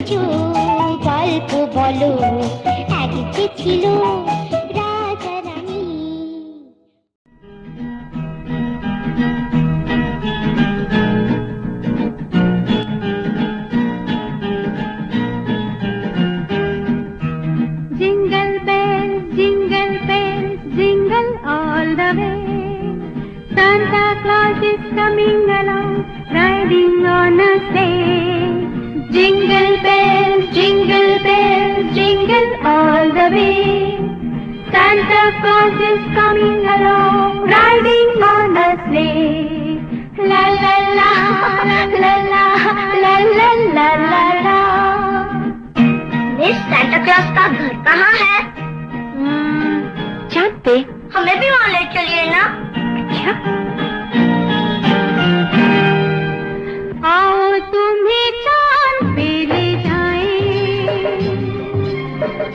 কিছু গল্প বলো, একদিকে ছিল রাজা রানী। Jingle bells, jingle all the way. Santa Claus is coming along, riding on a sleigh. Jingle bells, jingle all the way. Santa Claus is coming along, riding on a sleigh. La la la, la la la, la la la la la. Miss Santa Claus का घर कहाँ है? चाँद पे। हमें भी वहाँ ले चलिए ना। अच्छा। आओ तुम्हें चाँद पे ले जाएं,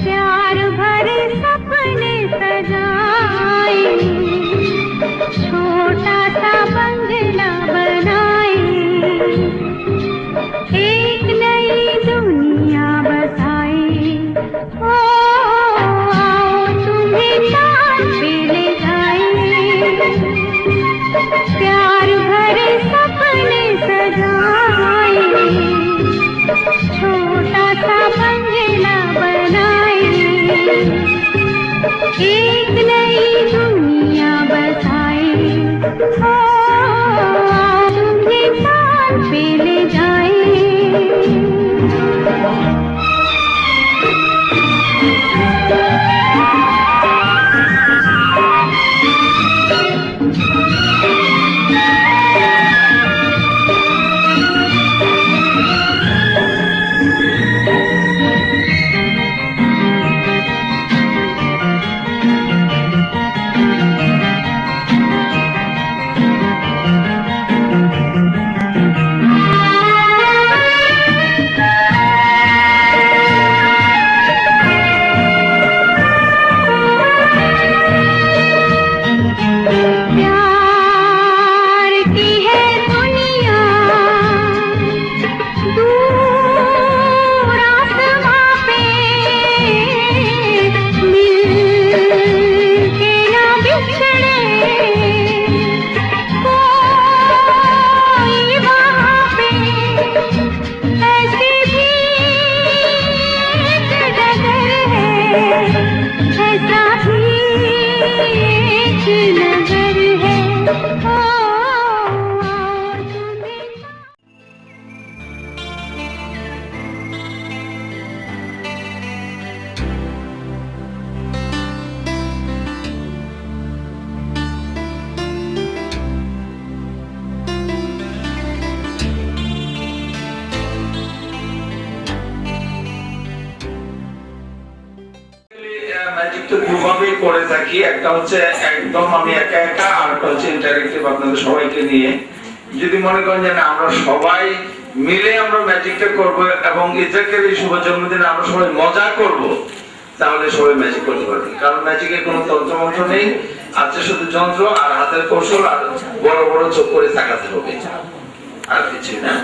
प्यार भरे सपने सजाएं, छोटा सा बंगला बनाएं, एक नई दुनिया बसाएं। ओ आओ तुम्हें चाँद पे ले जाएं, प्यार भरे सपने सजाएं, छोटा सा बंगला बनाएं, एक नई दुनिया बसाएं। ओ तुम्हें चाँद पे ले जाएं। করে থাকি, একটা হচ্ছে একদম আমি একা একা, আর একটা হচ্ছে ইন্টারেক্টিভ আপনাদের সবাইকে নিয়ে। যদি মনে করেন যে না আমরা সবাই মিলে আমরা ম্যাজিকটা করব এবং ইজাকের এই শুভ জন্মদিনে আমরা সবাই মজা করব, তাহলে সবাই ম্যাজিক করতে পারবে। কারণ ম্যাজিকে কোনো তন্ত্রমন্ত্র নেই, আছে শুধু যন্ত্র আর হাতের কৌশল আর বড় বড় চোখ করে তাকাতে হবে, আর কিছু না।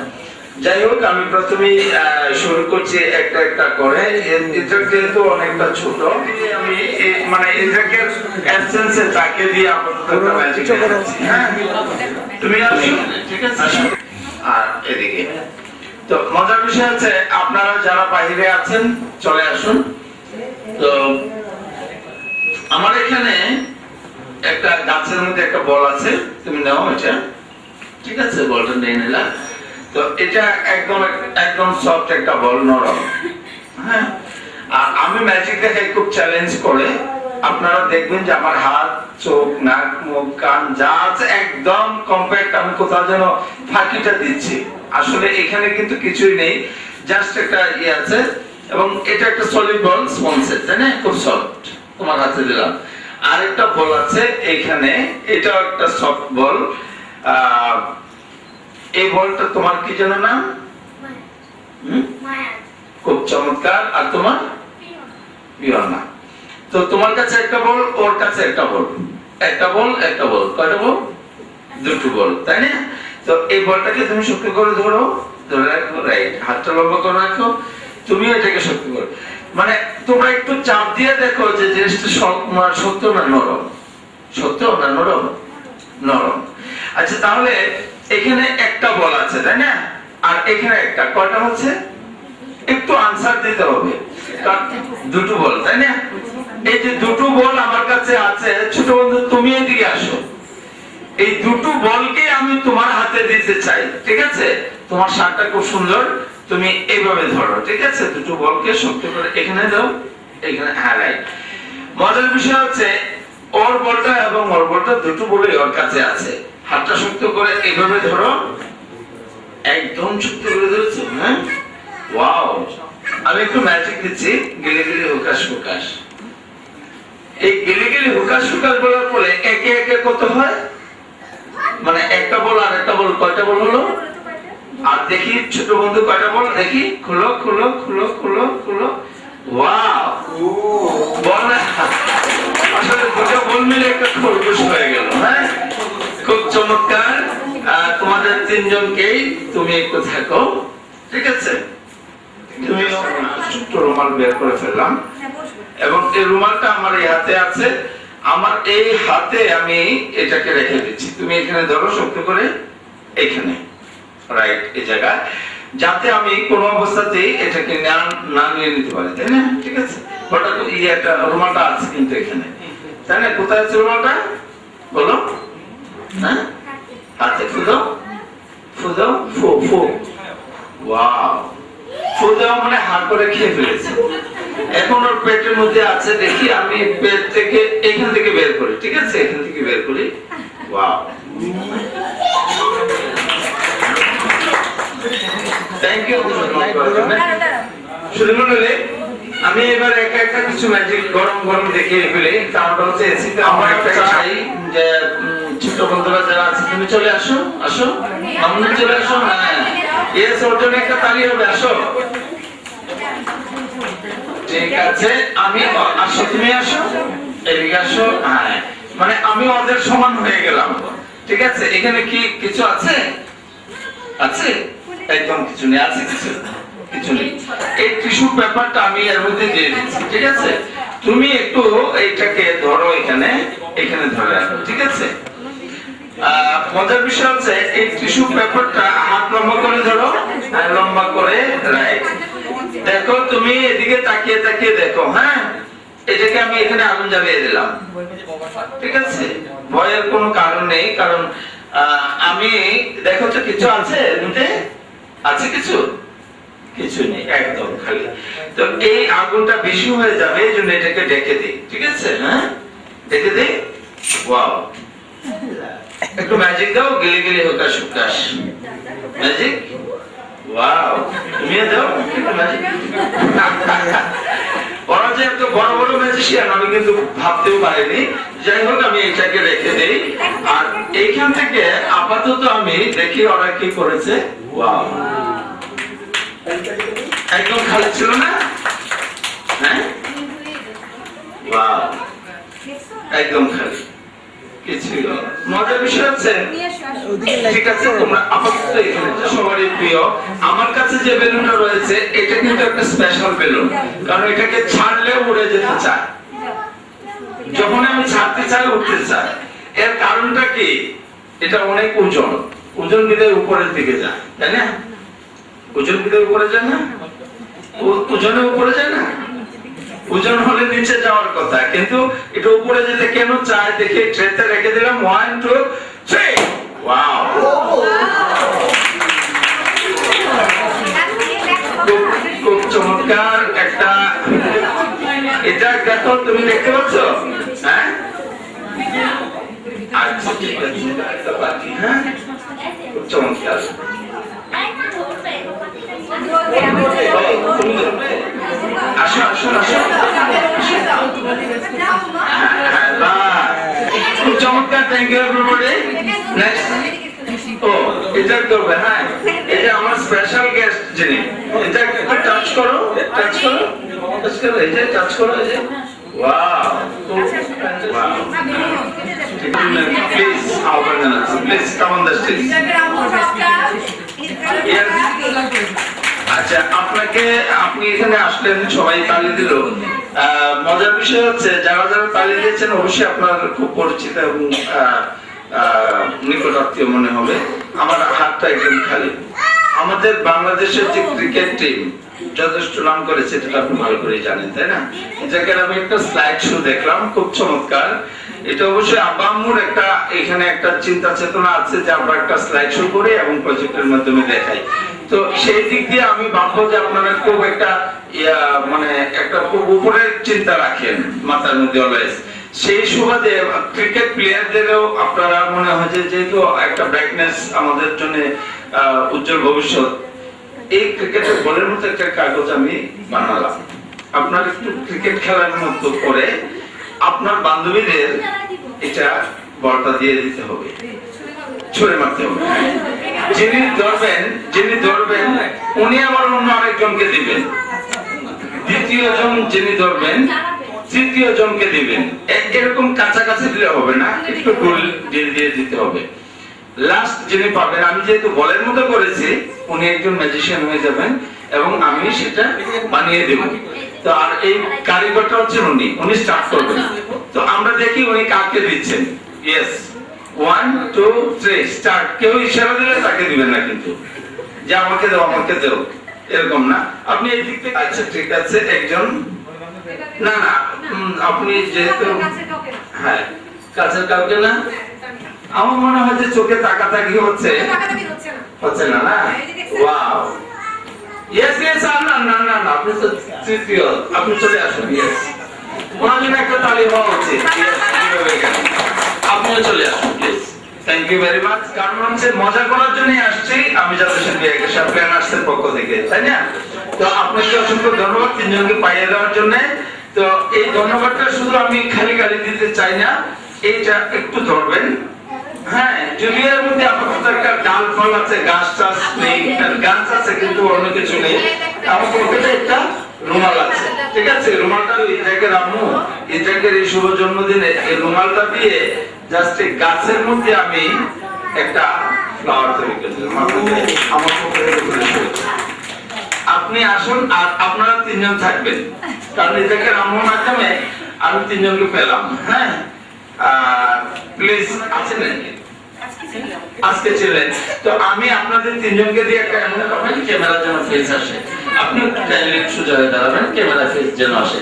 যাই হোক, আমি প্রথমেই শুরু করছি একটা একটা করে। ইজাক যেহেতু অনেকটা ছোট, আমি মানে ইজাকের এসেন্সে তাকে দিয়ে আপাতত ম্যাজিক দেখাচ্ছি। হ্যাঁ, তুমি আসো, ঠিক আছে? আসো। আর এদিকে তো মজার বিষয় আছে, আপনারা যারা বাইরে আছেন চলে আসুন। তো আমার এখানে একটা গাছের মধ্যে একটা বল আছে, তুমি নাও এটা, ঠিক আছে? বলটা নিয়ে নিলাম। তো এটা একদম একদম সফট একটা বল, নরম। হ্যাঁ, আর আমি ম্যাজিক দেখাই খুব চ্যালেঞ্জ করে। আপনারা দেখবেন যে আমার হাত, চোখ, নাক, মুখ, কান যা আছে একদম কম্প্যাক্ট। আমি কোথাও যেন ফাঁকিটা দিচ্ছি, আসলে এখানে কিন্তু কিছুই নেই, জাস্ট একটা ইয়ে আছে। এবং এটা একটা সলিড বল, স্পঞ্জের, তাই না? খুব সফট। তোমার হাতে দিলাম। আরেকটা বল আছে এখানে, এটাও একটা সফট বল। এই বলটা তোমার কি যেন নাম? খুব চমৎকার। আর তোমার? বিয়না। তো তোমার কাছে একটা বল, ওর কাছে একটা বল, একটা বল একটা বল, কয়টা বল? দুটো বল, তাই না? তো এই বলটাকে তুমি শক্ত করে ধরো, ধরে রাখো, রাইট, হাতটা লম্বা করে রাখো, তুমি এটাকে শক্ত করো। মানে তোমরা একটু চাপ দিয়ে দেখো যে জিনিসটা সত্য না নরম, সত্য না নরম, নরম। আচ্ছা তাহলে এখানে একটা বল আছে তাই না, আর এখানে একটা, কয়টা হচ্ছে? একটু আনসার দিতে হবে, কারণ দুটো বল তাই না। এই যে দুটো বল আমার কাছে আছে, ছোট বন্ধু তুমি এদিকে আসো, এই দুটো বলকে আমি তোমার হাতে দিতে চাই, ঠিক আছে? তোমার শার্টটা খুব সুন্দর, তুমি এইভাবে ধরো, ঠিক আছে? দুটো বলকে শক্ত করে এখানে দাও, এখানে, হ্যাঁ রাইট। মজার বিষয় হচ্ছে ওর বলটা এবং ওর বলটা দুটো বলই ওর কাছে আছে। হাতটা শক্ত করে এইভাবে ধরো, একদম শক্ত করে ধরেছো, হ্যাঁ? ওয়াও, আমি একটু ম্যাজিক দিচ্ছি, গেলে গেলে হুকাশ হুকাশ। এই গেলে গেলে হুকাশ হুকাশ বলার পরে একে একে কত হয়? মানে একটা বল আর একটা বল, কয়টা বল হলো? আর দেখি ছোট বন্ধু কয়টা বল দেখি, খুলো খুলো খুলো খুলো খুলো, ওয়াও, বল না আসলে দুটো বল মিলে একটা খরগোশ হয়ে গেল, হ্যাঁ? খুব চমৎকার। তোমাদের তিনজনকেই তুমি একটু থাকো, ঠিক আছে? তুমি ছোট্ট রুমাল বের করে ফেললাম, এবং এই রুমালটা আমার এই হাতে আছে, আমার এই হাতে আমি এটাকে রেখে দিচ্ছি, তুমি এখানে ধরো শক্ত করে, এখানে রাইট, এই জায়গায়, যাতে আমি কোন অবস্থাতেই এটাকে না নিয়ে নিতে পারি, তাই না? ঠিক আছে, হঠাৎ একটা রুমালটা আছে কিন্তু এখানে, তাই না? কোথায় আছে রুমালটা বলো? হ্যাঁ, হাতে ফুদো ফুদো ফু ফু, ওয়াও, ফুদো মানে হাত করে খেয়ে ফেলেছে, এখন ওর পেটের মধ্যে আছে, দেখি আমি পেট থেকে এখান থেকে বের করি, ঠিক আছে? এখান থেকে বের করি, ওয়াও, থ্যাংক ইউ। শুধু বললে আমি এবার একা একা কিছু ম্যাজিক গরম গরম দেখিয়ে ফেলি, কারণটা হচ্ছে এসিতে আমার একটা চাই যে ছোট বন্ধুরা যারা আছে তুমি চলে আসো, আসো আমরা চলে আসো, হ্যাঁ এস ওর জন্য একটা তালি হবে, আসো, ঠিক আছে? আমি আসো, তুমি আসো, এদিকে আসো, হ্যাঁ, মানে আমি ওদের সমান হয়ে গেলাম, ঠিক আছে? এখানে কি কিছু আছে? আছে? একদম কিছু নেই, আছে কিছু? কিছু নেই। এই টিস্যু পেপারটা আমি এর মধ্যে দিয়ে দিচ্ছি, ঠিক আছে? তুমি একটু এইটাকে ধরো, এখানে এখানে ধরে রাখো, ঠিক আছে? মজার বিষয় হচ্ছে এই টিস্যু পেপারটা হাত লম্বা করে ধরো, লম্বা করে রাইট, দেখো তুমি এদিকে তাকিয়ে তাকিয়ে দেখো, হ্যাঁ? এটাকে আমি এখানে আগুন জ্বালিয়ে দিলাম, ঠিক আছে? ভয়ের কোনো কারণ নেই, কারণ আমি দেখো তো কিছু আছে এমনিতে, আছে কিছু? কিছু নেই, একদম খালি। তো এই আগুনটা বেশি হয়ে যাবে, এই জন্য এটাকে ঢেকে দিই, ঠিক আছে? হ্যাঁ, ঢেকে দিই, ওয়াও, একটু ম্যাজিক দাও, গেলে গেলে হুকাশ হুকাশ, ম্যাজিক, ওয়াও, তুমি দাও একটু ম্যাজিক। ওরা যে এত বড় বড় ম্যাজিশিয়ান আমি কিন্তু ভাবতেও পারিনি। যাই হোক, আমি এটাকে রেখে দেই, আর এইখান থেকে আপাতত আমি দেখি ওরা কি করেছে, ওয়াও, একদম খালি ছিল না, হ্যাঁ, ওয়াও, একদম খালি, কিছুই না। মজার বিষয় হচ্ছে, ঠিক আছে, তোমরা আপাতত এখানে সবারই প্রিয়, আমার কাছে যে বেলুনটা রয়েছে এটা কিন্তু একটা স্পেশাল বেলুন, কারণ এটাকে ছাড়লে উড়ে যেতে চায়, যখন আমি ছাড়তে চাই উঠতে চাই। এর কারণটা কি? এটা অনেক ওজন, ওজন বিধের উপরের দিকে যায়, তাই না? ওজন বিধের উপরে যায় না, ওজনের উপরে যায় না, ওজন হলে নিচে যাওয়ার কথা, কিন্তু এটা উপরে যেতে কেন চায় দেখে ট্রেতে রেখে দিলাম, 1 2 3, ওয়াও, খুব চমৎকার একটা, এটা দেখো তুমি দেখতে পাচ্ছ, হ্যাঁ? আচ্ছা ঠিক আছে, হ্যাঁ, খুব চমৎকার, আসো আসো আসো, খুব চমৎকার, থ্যাংক ইউ এভরিবডি। নেক্সট, ও এটা করবে, হ্যাঁ, এটা আমার স্পেশাল গেস্ট যিনি, এটা একটু টাচ করো, টাচ করো, টাচ করো, এই যে টাচ করো, এই যে, wow, wow, please please come on the stage. Yes. আচ্ছা, আপনি এখানে আসলেন, সবাই তালি দিল। মজার বিষয় হচ্ছে যারা যারা তালি দিয়েছেন অবশ্যই আপনার খুব পরিচিত এবং নিকটাত্মীয় মনে হবে। আমার হাতটা একদম খালি। আমাদের বাংলাদেশের যে ক্রিকেট টিম যথেষ্ট নাম করেছে, এটা আপনি ভালো করে জানেন, তাই না? এটাকে আমি একটা স্লাইড শো দেখলাম, খুব চমৎকার। এটা অবশ্যই আব্বাম্মুর এখানে একটা চিন্তা চেতনা আছে যে আমরা একটা স্লাইড শো করি এবং প্রজেক্টের মাধ্যমে দেখাই। তো সেই দিক দিয়ে আমি ভাববো যে আপনারা খুব একটা মানে একটা খুব উপরের চিন্তা রাখেন মাথার মধ্যে অলওয়েজ। সেই সুবাদে ক্রিকেট প্লেয়ারদেরও আপনারা মনে হয় যে যেহেতু একটা ব্রাইটনেস আমাদের জন্য উজ্জ্বল ভবিষ্যৎ, এই ক্রিকেটের বলের মতো একটা কাগজ আমি বানালাম। আপনার একটু ক্রিকেট খেলার মতো করে আপনার বান্ধবীদের এটা বলটা দিয়ে দিতে হবে, ছুঁড়ে মারতে হবে। যিনি ধরবেন উনি আবার অন্য আরেকজনকে দিবেন, দ্বিতীয় জন যিনি ধরবেন তৃতীয় জনকে দিবেন। এরকম কাছাকাছি দিলে হবে না, একটু গোল দিয়ে দিতে হবে। লাস্ট যিনি পাবেন, আমি যেহেতু বলের মতো করেছি, উনি একজন ম্যাজিশিয়ান হয়ে যাবেন এবং আমি সেটা বানিয়ে দেব। তো আর এই কারিগরটা হচ্ছেন উনি স্টার্ট করবেন। তো আমরা দেখি উনি কাকে দিচ্ছেন। Yes, 1 2 3 start. কেউ ইশারা দিলে তাকে দিবেন না কিন্তু, যে আমাকে দাও এরকম না। আপনি এই দিক থেকে, আচ্ছা ঠিক আছে, একজন না আপনি যেহেতু হ্যাঁ কাছের কাউকে না, আমার মনে হয় যে চোখে তাকাতাকি হচ্ছে না না। ওয়াও, ইয়েস না আপনি তো তৃতীয়, আপনি চলে আসুন। ইয়েস, ওনার জন্য একটা তালি হওয়া উচিত। আপনিও চলে আসুন please. Thank you very much. কারণ হচ্ছে মজা করার জন্যই আসছি আমি, জাতীয় প্ল্যান আসছে পক্ষ থেকে, তাই না? তো আপনাকে অসংখ্য ধন্যবাদ তিনজনকে পাইয়ে দেওয়ার জন্য। তো এই ধন্যবাদটা শুধু আমি খালি দিতে চাই না, এইটা একটু ধরবেন। হ্যাঁ, জুলিয়ার মধ্যে আপাতত একটা ডাল ফল আছে, গাছ টাছ নেই, গাছ আছে কিন্তু অন্য কিছু নেই। আমার পকেটে একটা রুমাল আছে, ঠিক আছে? রুমালটা ইজাকের আম্মু, ইজাকের এই শুভ জন্মদিনে এই রুমালটা দিয়ে জাস্ট এই গাছের মধ্যে আমি একটা ফ্লাওয়ার তৈরি করেছিলাম। আমার পকেটে আপনি আসুন আর আপনারা তিনজন থাকবেন, কারণ ইজাকের আম্মুর মাধ্যমে আমি তিনজনকে পেলাম। হ্যাঁ, প্লিজ আছেন নাকি? আজকে ছিলেন। তো আমি আপনাদের তিনজনকে দিয়ে একটা এমন করবেন ক্যামেরার যেন ফেস আসে। আপনি সোজা হয়ে দাঁড়াবেন, ক্যামেরা ফেস যেন আসে।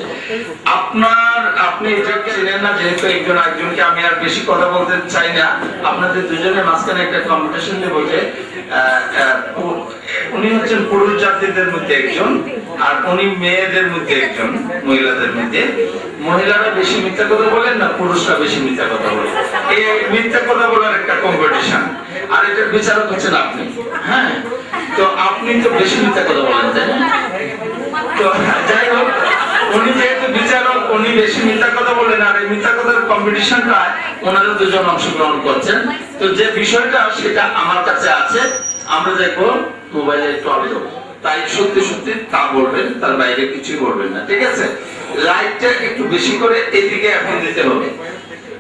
আপনি এটাকে চিনেন না, যেহেতু একজন একজনকে আমি আর বেশি কথা বলতে চাই না। আপনাদের দুজনের মাঝখানে একটা কম্পিটিশন দেবো যে উনি হচ্ছেন পুরুষ জাতিদের মধ্যে একজন আর উনি মেয়েদের মধ্যে একজন, মহিলাদের মধ্যে। মহিলারা বেশি মিথ্যা কথা বলেন না, পুরুষরা বেশি মিথ্যা কথা বলেন। এই মিথ্যা কথা বলার একটা কম্পিটিশন, আর এটা বিচারক হচ্ছেন আপনি। হ্যাঁ, তো আপনি তো বেশি মিথ্যা কথা বলেন, তাই না? তো যাই হোক, উনি যেহেতু বিচারক, উনি বেশি মিথ্যা কথা বলেন, আর এই মিথ্যা কথার কম্পিটিশনটা ওনারা দুজন অংশগ্রহণ করছেন। তো যে বিষয়টা সেটা আমার কাছে আছে, আমরা দেখবো মোবাইলে একটু আলো, তাই সত্যি তা বলবেন, তার বাইরে কিছুই বলবেন না, ঠিক আছে? লাইটটা একটু বেশি করে এদিকে এখন দিতে হবে।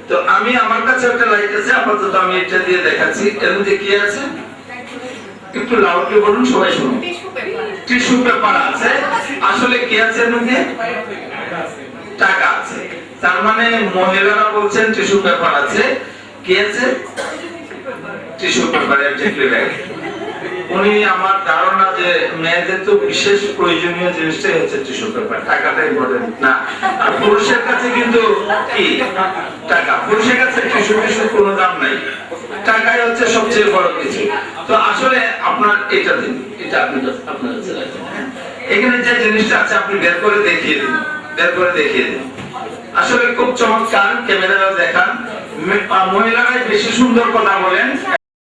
তো আমি, আমার কাছে একটা লাইট আছে, আপাতত আমি এটা দিয়ে দেখাচ্ছি। এর মধ্যে কি আছে একটু লাউডলি বলুন, সবাই শুনুন। টিস্যু পেপার আছে। আসলে কি আছে এর মধ্যে? টাকা আছে। তার মানে মহিলারা বলছেন টিস্যু পেপার আছে। কি আছে? Tissue paper. উনি, আমার ধারণা যে মেয়েদের তো বিশেষ প্রয়োজনীয় জিনিসটাই হচ্ছে টিস্যু পেপার, টাকাটা ইম্পর্টেন্ট না। আর পুরুষের কাছে কিন্তু কি টাকা, পুরুষের কাছে টিস্যু কোনো দাম নাই, টাকাই হচ্ছে সবচেয়ে বড় কিছু। তো আসলে আপনার এটা দিন, এটা আপনার কাছে রাখেন। এখানে যে জিনিসটা আছে আপনি বের করে দেখিয়ে দিন। আসলে খুব চমৎকার, ক্যামেরা দেখান। মহিলারাই বেশি সুন্দর কথা বলেন।